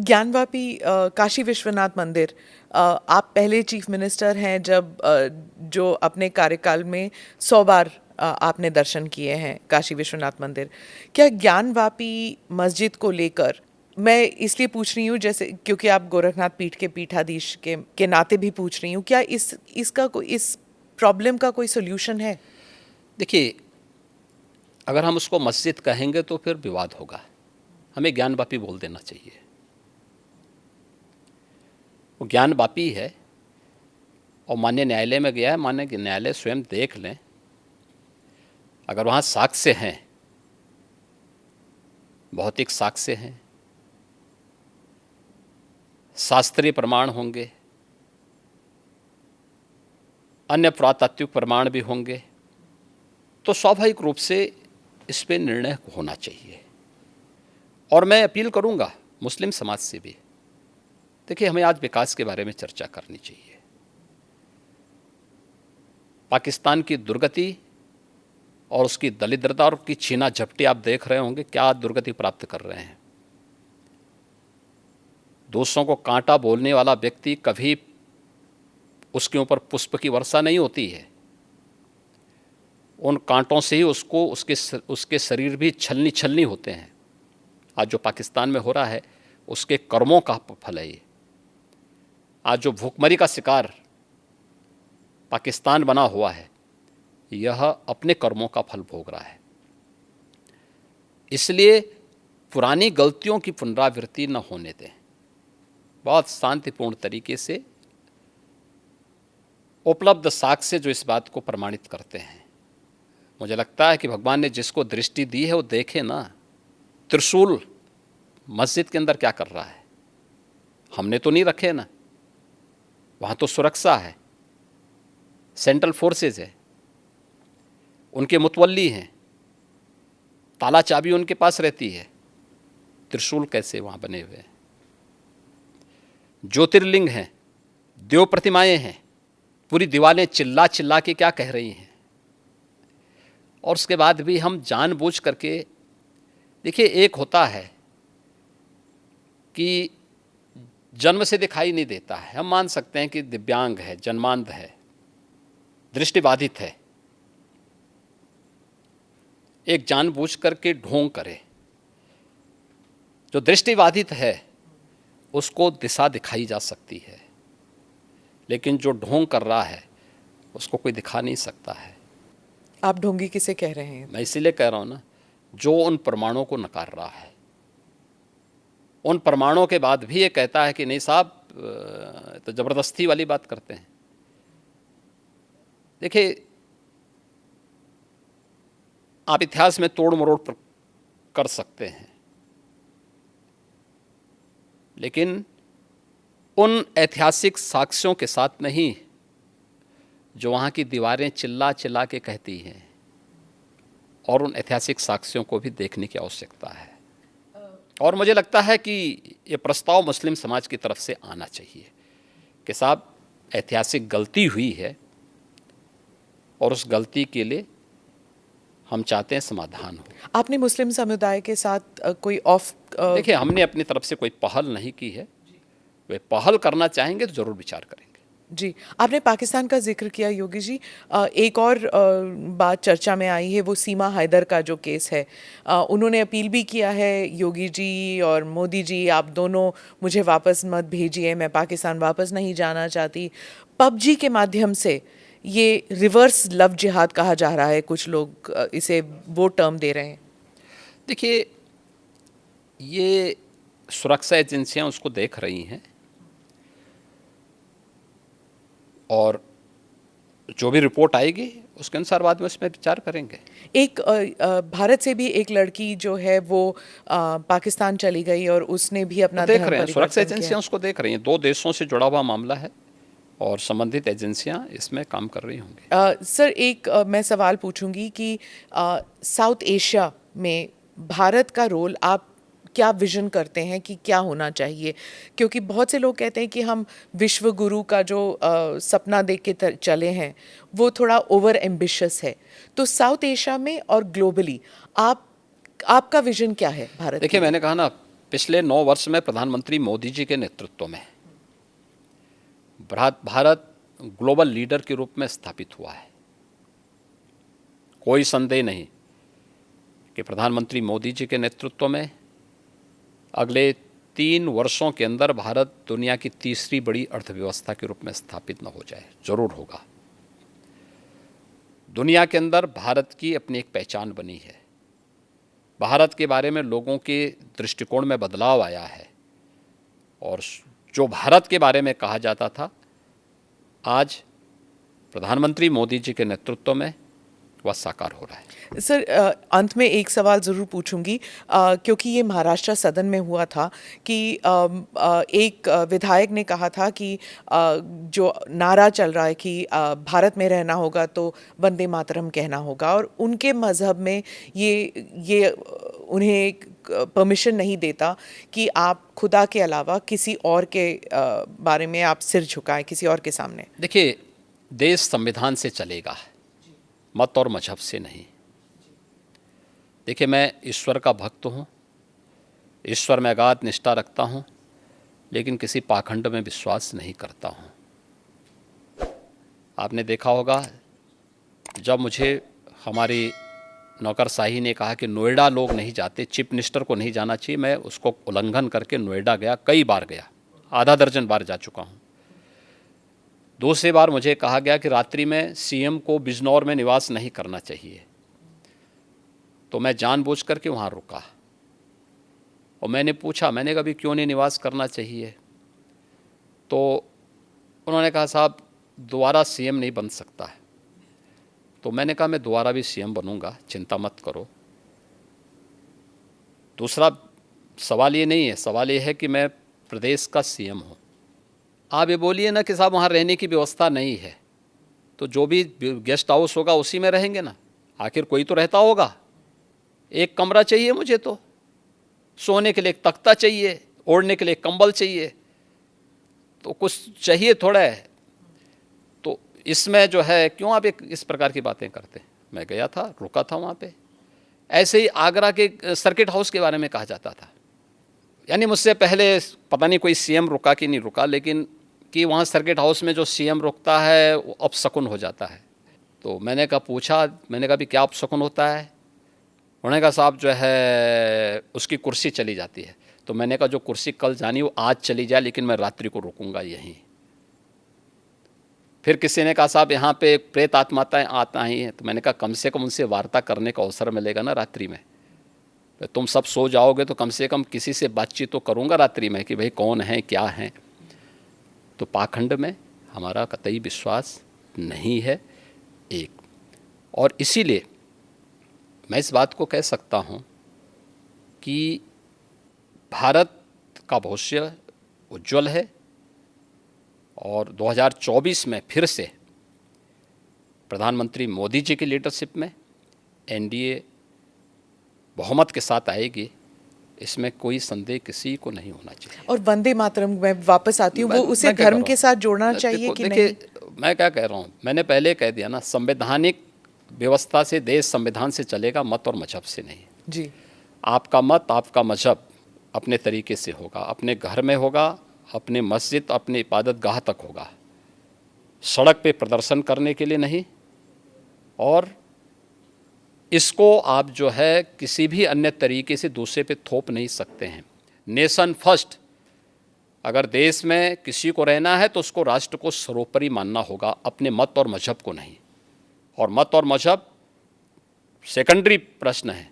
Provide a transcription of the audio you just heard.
ज्ञानवापी काशी विश्वनाथ मंदिर, आप पहले चीफ मिनिस्टर हैं जब जो अपने कार्यकाल में 100 बार आपने दर्शन किए हैं काशी विश्वनाथ मंदिर। क्या ज्ञानवापी मस्जिद को लेकर, मैं इसलिए पूछ रही हूँ जैसे क्योंकि आप गोरखनाथ पीठ के पीठाधीश के नाते भी पूछ रही हूँ, क्या इस प्रॉब्लम का कोई सोल्यूशन है? देखिए, अगर हम उसको मस्जिद कहेंगे तो फिर विवाद होगा। हमें ज्ञानवापी बोल देना चाहिए। वो ज्ञानवापी है और माननीय न्यायालय में गया है। माननीय न्यायालय स्वयं देख लें, अगर वहाँ साक्ष्य हैं, भौतिक साक्ष्य हैं, शास्त्रीय प्रमाण होंगे, अन्य पुरातात्विक प्रमाण भी होंगे, तो स्वाभाविक रूप से इस पर निर्णय होना चाहिए। और मैं अपील करूंगा मुस्लिम समाज से भी, देखिए, हमें आज विकास के बारे में चर्चा करनी चाहिए। पाकिस्तान की दुर्गति और उसकी दलिद्रता और उसकी छीना झपटी आप देख रहे होंगे, क्या दुर्गति प्राप्त कर रहे हैं। दूसरों को कांटा बोलने वाला व्यक्ति, कभी उसके ऊपर पुष्प की वर्षा नहीं होती है। उन कांटों से ही उसके शरीर भी छलनी छलनी होते हैं। आज जो पाकिस्तान में हो रहा है, उसके कर्मों का फल है ये। आज जो भूखमरी का शिकार पाकिस्तान बना हुआ है, यह अपने कर्मों का फल भोग रहा है। इसलिए पुरानी गलतियों की पुनरावृत्ति न होने दें। बहुत शांतिपूर्ण तरीके से उपलब्ध साक्ष्य जो इस बात को प्रमाणित करते हैं। मुझे लगता है कि भगवान ने जिसको दृष्टि दी है वो देखे ना। त्रिशूल मस्जिद के अंदर क्या कर रहा है? हमने तो नहीं रखे ना। वहाँ तो सुरक्षा है, सेंट्रल फोर्सेज है, उनके मुतवल्ली हैं, ताला चाबी उनके पास रहती है। त्रिशूल कैसे वहाँ बने हुए हैं? ज्योतिर्लिंग हैं, देव प्रतिमाएं हैं, पूरी दीवारें चिल्ला चिल्ला के क्या कह रही हैं। और उसके बाद भी हम जानबूझ करके, देखिए, एक होता है कि जन्म से दिखाई नहीं देता है, हम मान सकते हैं कि दिव्यांग है, जन्मांध है, दृष्टिबाधित है। एक जानबूझ करके ढोंग करे। जो दृष्टिबाधित है उसको दिशा दिखाई जा सकती है, लेकिन जो ढोंग कर रहा है उसको कोई दिखा नहीं सकता है। आप ढोंगी किसे कह रहे हैं? मैं इसीलिए कह रहा हूँ ना, जो उन प्रमाणों को नकार रहा है, उन प्रमाणों के बाद भी ये कहता है कि नहीं साहब, तो ज़बरदस्ती वाली बात करते हैं। देखिए, आप इतिहास में तोड़ मरोड़ कर सकते हैं, लेकिन उन ऐतिहासिक साक्ष्यों के साथ नहीं जो वहाँ की दीवारें चिल्ला चिल्ला के कहती हैं। और उन ऐतिहासिक साक्ष्यों को भी देखने की आवश्यकता है। और मुझे लगता है कि ये प्रस्ताव मुस्लिम समाज की तरफ से आना चाहिए कि साहब, ऐतिहासिक गलती हुई है और उस गलती के लिए हम चाहते हैं समाधान हो। आपने मुस्लिम समुदाय के साथ कोई देखिए, हमने अपनी तरफ से कोई पहल नहीं की है। वे पहल करना चाहेंगे तो ज़रूर विचार करेंगे। जी, आपने पाकिस्तान का जिक्र किया योगी जी। एक और बात चर्चा में आई है, वो सीमा हैदर का जो केस है। उन्होंने अपील भी किया है, योगी जी और मोदी जी, आप दोनों मुझे वापस मत भेजिए, मैं पाकिस्तान वापस नहीं जाना चाहती। पबजी के माध्यम से ये रिवर्स लव जिहाद कहा जा रहा है, कुछ लोग इसे वो टर्म दे रहे हैं। देखिए, ये सुरक्षा एजेंसियां उसको देख रही हैं और जो भी रिपोर्ट आएगी उसके अनुसार बाद में उसमें विचार करेंगे। एक भारत से भी एक लड़की जो है वो पाकिस्तान चली गई और उसने भी अपना देख धर्म रहे हैं, सुरक्षा परिवर्तन किया। एजेंसियां उसको देख रही हैं। 2 देशों से जुड़ा हुआ मामला है और संबंधित एजेंसियां इसमें काम कर रही होंगी। सर, एक मैं सवाल पूछूंगी कि साउथ एशिया में भारत का रोल आप क्या विजन करते हैं कि क्या होना चाहिए? क्योंकि बहुत से लोग कहते हैं कि हम विश्व गुरु का जो सपना देख के चले हैं वो थोड़ा ओवर एम्बिशियस है। तो साउथ एशिया में और ग्लोबली आपका विजन क्या है भारत देखिए, के लिए? मैंने कहा ना, पिछले 9 वर्ष में प्रधानमंत्री मोदी जी के नेतृत्व में भारत ग्लोबल लीडर के रूप में स्थापित हुआ है। कोई संदेह नहीं कि प्रधानमंत्री मोदी जी के नेतृत्व में अगले 3 वर्षों के अंदर भारत दुनिया की तीसरी बड़ी अर्थव्यवस्था के रूप में स्थापित न हो जाए, जरूर होगा। दुनिया के अंदर भारत की अपनी एक पहचान बनी है। भारत के बारे में लोगों के दृष्टिकोण में बदलाव आया है और जो भारत के बारे में कहा जाता था, आज प्रधानमंत्री मोदी जी के नेतृत्व में वह साकार हो रहा है। सर, अंत में एक सवाल ज़रूर पूछूंगी, क्योंकि ये महाराष्ट्र सदन में हुआ था कि एक विधायक ने कहा था कि जो नारा चल रहा है कि भारत में रहना होगा तो वंदे मातरम कहना होगा, और उनके मज़हब में ये उन्हें परमिशन नहीं देता कि आप खुदा के अलावा किसी और के बारे में आप सिर झुकाएं, किसी और के सामने। देखिए, देश संविधान से चलेगा, मत और मजहब से नहीं। देखिए, मैं ईश्वर का भक्त हूँ, ईश्वर में अगाध निष्ठा रखता हूँ, लेकिन किसी पाखंड में विश्वास नहीं करता हूँ। आपने देखा होगा, जब मुझे हमारी नौकरशाही ने कहा कि नोएडा लोग नहीं जाते, चीफ मिनिस्टर को नहीं जाना चाहिए, मैं उसको उल्लंघन करके नोएडा गया, कई बार गया, आधा दर्जन बार जा चुका हूँ। दूसरी बार मुझे कहा गया कि रात्रि में सीएम को बिजनौर में निवास नहीं करना चाहिए, तो मैं जानबूझ करके वहाँ रुका और मैंने पूछा, मैंने कहा भी क्यों नहीं निवास करना चाहिए? तो उन्होंने कहा साहब दोबारा सीएम नहीं बन सकता है। तो मैंने कहा मैं दोबारा भी सीएम बनूंगा, चिंता मत करो। दूसरा सवाल ये नहीं है, सवाल ये है कि मैं प्रदेश का सीएम हूँ। आप ये बोलिए ना कि साहब वहाँ रहने की व्यवस्था नहीं है, तो जो भी गेस्ट हाउस होगा उसी में रहेंगे ना, आखिर कोई तो रहता होगा। एक कमरा चाहिए मुझे, तो सोने के लिए एक तख्ता चाहिए, ओढ़ने के लिए एक कंबल चाहिए, तो कुछ चाहिए थोड़ा है। तो इसमें जो है क्यों आप इस प्रकार की बातें करते हैं? मैं गया था, रुका था वहाँ पे। ऐसे ही आगरा के सर्किट हाउस के बारे में कहा जाता था, यानी मुझसे पहले पता नहीं कोई सीएम रुका कि नहीं रुका, लेकिन कि वहाँ सर्किट हाउस में जो सीएम रुकता है वो अपशकुन हो जाता है। तो मैंने कहा भी क्या अपशकुन होता है? उन्होंने कहा साहब जो है उसकी कुर्सी चली जाती है। तो मैंने कहा जो कुर्सी कल जानी वो आज चली जाए, लेकिन मैं रात्रि को रुकूंगा यहीं। फिर किसी ने कहा साहब यहाँ पे प्रेत आत्माएं आता ही हैं, तो मैंने कहा कम से कम उनसे वार्ता करने का अवसर मिलेगा ना रात्रि में। तुम सब सो जाओगे तो कम से कम किसी से बातचीत तो करूँगा रात्रि में कि भाई कौन है, क्या है। तो पाखंड में हमारा कतई विश्वास नहीं है एक, और इसीलिए मैं इस बात को कह सकता हूँ कि भारत का भविष्य उज्जवल है और 2024 में फिर से प्रधानमंत्री मोदी जी की लीडरशिप में एनडीए बहुमत के साथ आएगी, इसमें कोई संदेह किसी को नहीं होना चाहिए। और वंदे मातरम में वापस आती हूँ, वो उसे धर्म के साथ जोड़ना चाहिए कि नहीं? मैं क्या कह रहा हूँ, मैंने पहले कह दिया ना, संवैधानिक व्यवस्था से देश संविधान से चलेगा, मत और मजहब से नहीं। जी, आपका मत, आपका मजहब अपने तरीके से होगा, अपने घर में होगा, अपने मस्जिद, अपने इबादत गाह तक होगा, सड़क पे प्रदर्शन करने के लिए नहीं। और इसको आप जो है किसी भी अन्य तरीके से दूसरे पे थोप नहीं सकते हैं। नेशन फर्स्ट, अगर देश में किसी को रहना है तो उसको राष्ट्र को सर्वोपरि मानना होगा, अपने मत और मजहब को नहीं। और मत और मजहब सेकेंडरी प्रश्न है,